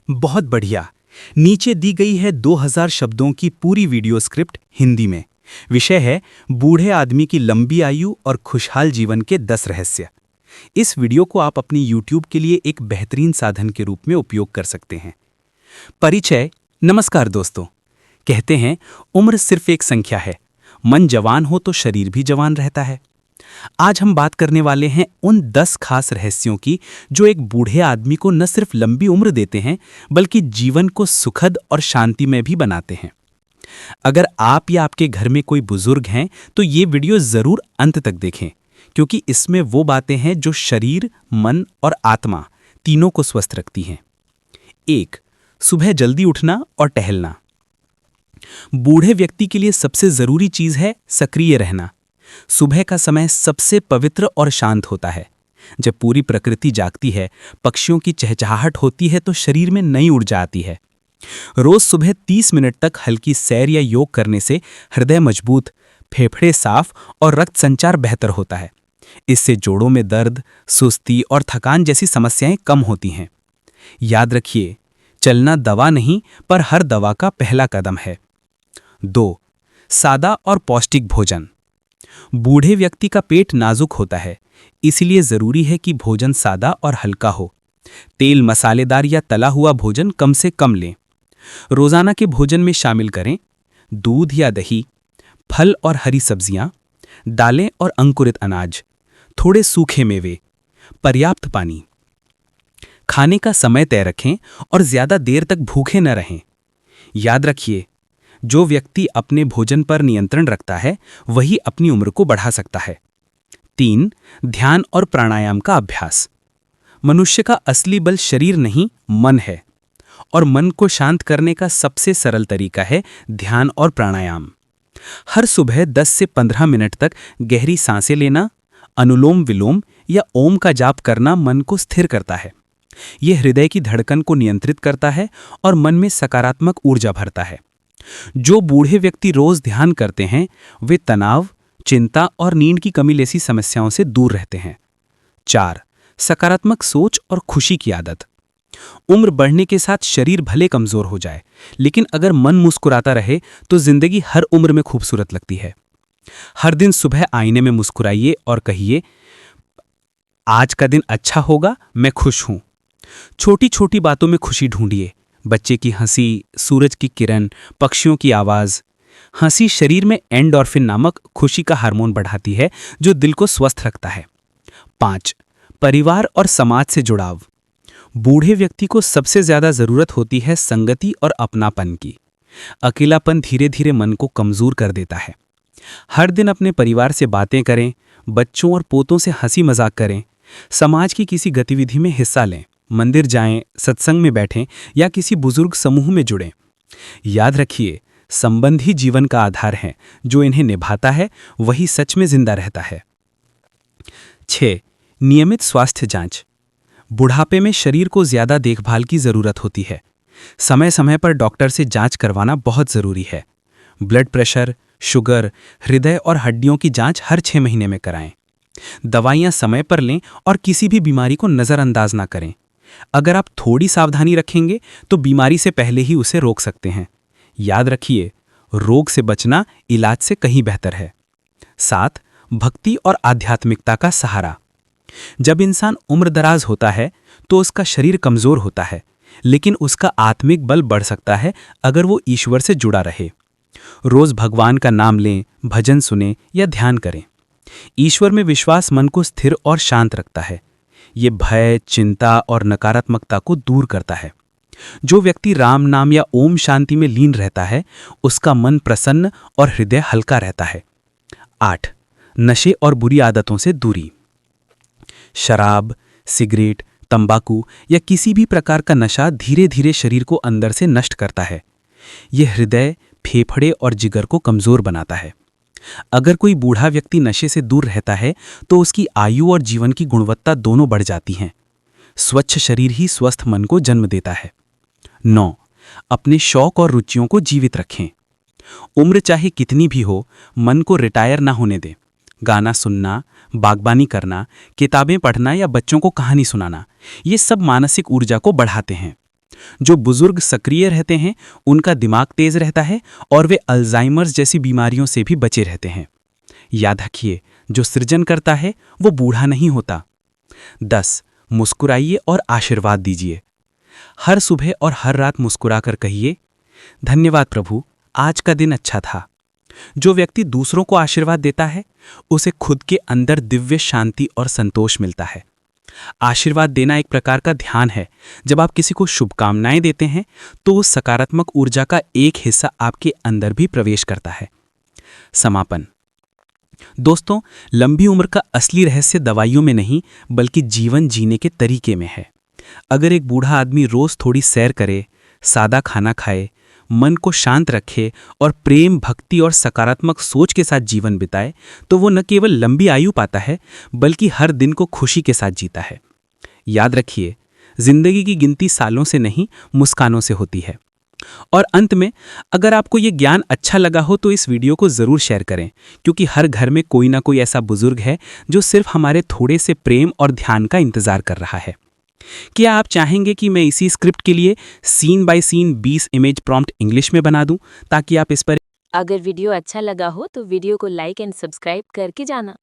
बहुत बढ़िया। नीचे दी गई है 2000 शब्दों की पूरी वीडियो स्क्रिप्ट हिंदी में। विषय है बूढ़े आदमी की लंबी आयु और खुशहाल जीवन के 10 रहस्य। इस वीडियो को आप अपनी YouTube के लिए एक बेहतरीन साधन के रूप में उपयोग कर सकते हैं। परिचय। नमस्कार दोस्तों। कहते हैं उम्र सिर्फ एक संख्या है, मन जवान हो तो शरीर भी जवान रहता है। आज हम बात करने वाले हैं उन 10 खास रहस्यों की जो एक बूढ़े आदमी को न सिर्फ लंबी उम्र देते हैं बल्कि जीवन को सुखद और शांतिमय भी बनाते हैं। अगर आप या आपके घर में कोई बुजुर्ग हैं तो ये वीडियो जरूर अंत तक देखें, क्योंकि इसमें वो बातें हैं जो शरीर, मन और आत्मा तीनों को स्वस्थ रखती हैं। 1. सुबह जल्दी उठना और टहलना। बूढ़े व्यक्ति के लिए सबसे जरूरी चीज है सक्रिय रहना। सुबह का समय सबसे पवित्र और शांत होता है। जब पूरी प्रकृति जागती है, पक्षियों की चहचहाहट होती है तो शरीर में नई ऊर्जा आती है। रोज सुबह 30 मिनट तक हल्की सैर या योग करने से हृदय मजबूत, फेफड़े साफ और रक्त संचार बेहतर होता है। इससे जोड़ों में दर्द, सुस्ती और थकान जैसी समस्याएं कम होती हैं। याद रखिए, चलना दवा नहीं पर हर दवा का पहला कदम है। 2. सादा और पौष्टिक भोजन। बूढ़े व्यक्ति का पेट नाजुक होता है, इसलिए जरूरी है कि भोजन सादा और हल्का हो। तेल, मसालेदार या तला हुआ भोजन कम से कम लें। रोजाना के भोजन में शामिल करें दूध या दही, फल और हरी सब्जियां, दालें और अंकुरित अनाज, थोड़े सूखे मेवे, पर्याप्त पानी। खाने का समय तय रखें और ज्यादा देर तक भूखे न रहें। याद रखिए, जो व्यक्ति अपने भोजन पर नियंत्रण रखता है वही अपनी उम्र को बढ़ा सकता है। 3. ध्यान और प्राणायाम का अभ्यास। मनुष्य का असली बल शरीर नहीं, मन है, और मन को शांत करने का सबसे सरल तरीका है ध्यान और प्राणायाम। हर सुबह 10 से 15 मिनट तक गहरी सांसें लेना, अनुलोम विलोम या ओम का जाप करना मन को स्थिर करता है। यह हृदय की धड़कन को नियंत्रित करता है और मन में सकारात्मक ऊर्जा भरता है। जो बूढ़े व्यक्ति रोज ध्यान करते हैं वे तनाव, चिंता और नींद की कमी जैसी समस्याओं से दूर रहते हैं। 4. सकारात्मक सोच और खुशी की आदत। उम्र बढ़ने के साथ शरीर भले कमजोर हो जाए, लेकिन अगर मन मुस्कुराता रहे तो जिंदगी हर उम्र में खूबसूरत लगती है। हर दिन सुबह आईने में मुस्कुराइए और कहिए, आज का दिन अच्छा होगा, मैं खुश हूं। छोटी छोटी बातों में खुशी ढूंढिए। बच्चे की हंसी, सूरज की किरण, पक्षियों की आवाज। हंसी शरीर में एंडोर्फिन नामक खुशी का हार्मोन बढ़ाती है जो दिल को स्वस्थ रखता है। 5. परिवार और समाज से जुड़ाव। बूढ़े व्यक्ति को सबसे ज्यादा जरूरत होती है संगति और अपनापन की। अकेलापन धीरे धीरे मन को कमजोर कर देता है। हर दिन अपने परिवार से बातें करें, बच्चों और पोतों से हंसी मजाक करें, समाज की किसी गतिविधि में हिस्सा लें, मंदिर जाएं, सत्संग में बैठें या किसी बुजुर्ग समूह में जुड़ें। याद रखिए, संबंध ही जीवन का आधार है, जो इन्हें निभाता है वही सच में जिंदा रहता है। 6. नियमित स्वास्थ्य जांच। बुढ़ापे में शरीर को ज्यादा देखभाल की जरूरत होती है। समय समय पर डॉक्टर से जांच करवाना बहुत जरूरी है। ब्लड प्रेशर, शुगर, हृदय और हड्डियों की जांच हर 6 महीने में कराएं। दवाइयां समय पर लें और किसी भी बीमारी को नजरअंदाज ना करें। अगर आप थोड़ी सावधानी रखेंगे तो बीमारी से पहले ही उसे रोक सकते हैं। याद रखिए, रोग से बचना इलाज से कहीं बेहतर है। 7. भक्ति और आध्यात्मिकता का सहारा। जब इंसान उम्रदराज होता है तो उसका शरीर कमजोर होता है, लेकिन उसका आत्मिक बल बढ़ सकता है अगर वो ईश्वर से जुड़ा रहे। रोज भगवान का नाम लें, भजन सुनें या ध्यान करें। ईश्वर में विश्वास मन को स्थिर और शांत रखता है। ये भय, चिंता और नकारात्मकता को दूर करता है। जो व्यक्ति राम नाम या ओम शांति में लीन रहता है उसका मन प्रसन्न और हृदय हल्का रहता है। 8. नशे और बुरी आदतों से दूरी। शराब, सिगरेट, तंबाकू या किसी भी प्रकार का नशा धीरे धीरे शरीर को अंदर से नष्ट करता है। यह हृदय, फेफड़े और जिगर को कमजोर बनाता है। अगर कोई बूढ़ा व्यक्ति नशे से दूर रहता है तो उसकी आयु और जीवन की गुणवत्ता दोनों बढ़ जाती हैं। स्वच्छ शरीर ही स्वस्थ मन को जन्म देता है। 9. अपने शौक और रुचियों को जीवित रखें। उम्र चाहे कितनी भी हो, मन को रिटायर ना होने दें। गाना सुनना, बागबानी करना, किताबें पढ़ना या बच्चों को कहानी सुनाना, ये सब मानसिक ऊर्जा को बढ़ाते हैं। जो बुजुर्ग सक्रिय रहते हैं उनका दिमाग तेज रहता है और वे अल्जाइमर्स जैसी बीमारियों से भी बचे रहते हैं। याद रखिए, जो सृजन करता है वो बूढ़ा नहीं होता। 10. मुस्कुराइए और आशीर्वाद दीजिए। हर सुबह और हर रात मुस्कुराकर कहिए, धन्यवाद प्रभु, आज का दिन अच्छा था। जो व्यक्ति दूसरों को आशीर्वाद देता है उसे खुद के अंदर दिव्य शांति और संतोष मिलता है। आशीर्वाद देना एक प्रकार का ध्यान है। जब आप किसी को शुभकामनाएं देते हैं तो उस सकारात्मक ऊर्जा का एक हिस्सा आपके अंदर भी प्रवेश करता है। समापन। दोस्तों, लंबी उम्र का असली रहस्य दवाइयों में नहीं बल्कि जीवन जीने के तरीके में है। अगर एक बूढ़ा आदमी रोज थोड़ी सैर करे, सादा खाना खाए, मन को शांत रखे और प्रेम, भक्ति और सकारात्मक सोच के साथ जीवन बिताए तो वो न केवल लंबी आयु पाता है बल्कि हर दिन को खुशी के साथ जीता है। याद रखिए, जिंदगी की गिनती सालों से नहीं, मुस्कानों से होती है। और अंत में, अगर आपको ये ज्ञान अच्छा लगा हो तो इस वीडियो को ज़रूर शेयर करें, क्योंकि हर घर में कोई ना कोई ऐसा बुजुर्ग है जो सिर्फ हमारे थोड़े से प्रेम और ध्यान का इंतज़ार कर रहा है। क्या आप चाहेंगे कि मैं इसी स्क्रिप्ट के लिए scene by scene 20 image prompt English में बना दूं ताकि आप इस पर। अगर वीडियो अच्छा लगा हो तो वीडियो को लाइक एंड सब्सक्राइब करके जाना।